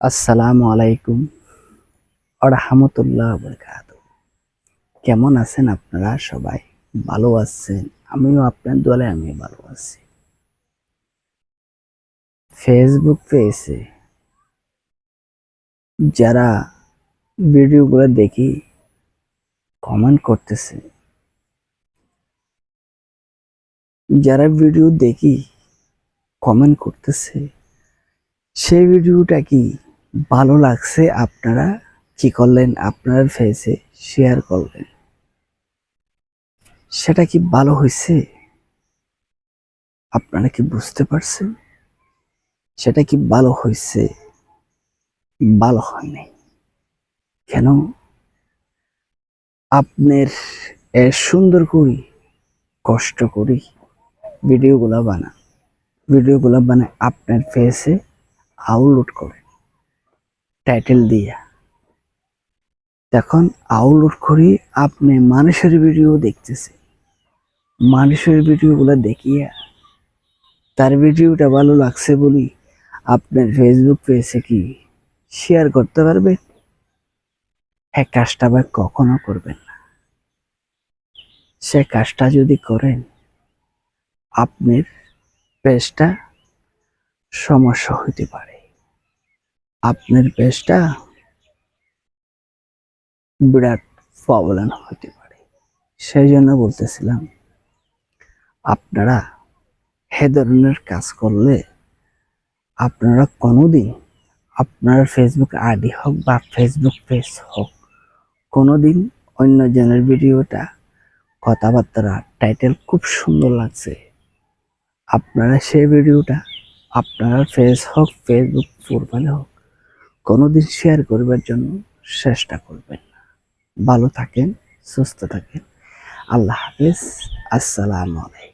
আসসালামু আলাইকুম রাহমাতুল্লাহ বারাকাতুহু। কেমন আছেন আপনারা সবাই? ভালো আছেন? আমিও আপনার দোয়ায় আমি ভালো আছি। ফেসবুক পেজে যারা ভিডিওগুলো দেখি কমেন্ট করতেছে, যারা ভিডিও দেখি কমেন্ট করতেছে, সেই ভিডিওটা কি ভালো লাগছে আপনারা কি করলেন? আপনার ফেসে শেয়ার করলেন। সেটা কি ভালো হয়েছে? আপনারা কি বুঝতে পারছেন? সেটা কি ভালো হয়েছে? ভালো হয় নাই কেন? আপনার সুন্দর করি কষ্ট করি ভিডিওগুলা বানায় আপনার ফেসে আপলোড করে টাইটেল দিয়া। তখন আপলোড করি আপনি মানুষের ভিডিও দেখতেছে, মানুষের ভিডিওগুলা দেখিয়া তার ভিডিওটা ভালো লাগছে বলি আপনার ফেসবুক পেজে কি শেয়ার করতে পারবে? হ্যাঁ, কাজটা আবার কখনো করবেন না। সে কাজটা যদি করেন আপনার পেজটা সমস্যা হইতে পারে, আপনার পেজটা বিরাট প্রবলেম হতে পারে। সেই জন্য বলতেছিলাম আপনারা এ ধরনের কাজ করলে আপনারা কোনোদিন আপনার ফেসবুক আইডি হোক বা ফেসবুক পেজ হোক কোনোদিন অন্যজনের ভিডিওটা কথাবার্তা টাইটেল খুব সুন্দর লাগছে, আপনারা সেই ভিডিওটা আপনার ফেস হোক ফেসবুক প্রোফাইল হোক কোনোদিন শেয়ার করবার জন্য চেষ্টা করবেন না। ভালো থাকেন, সুস্থ থাকেন। আল্লাহ হাফেজ। আসসালামু আলাইকুম।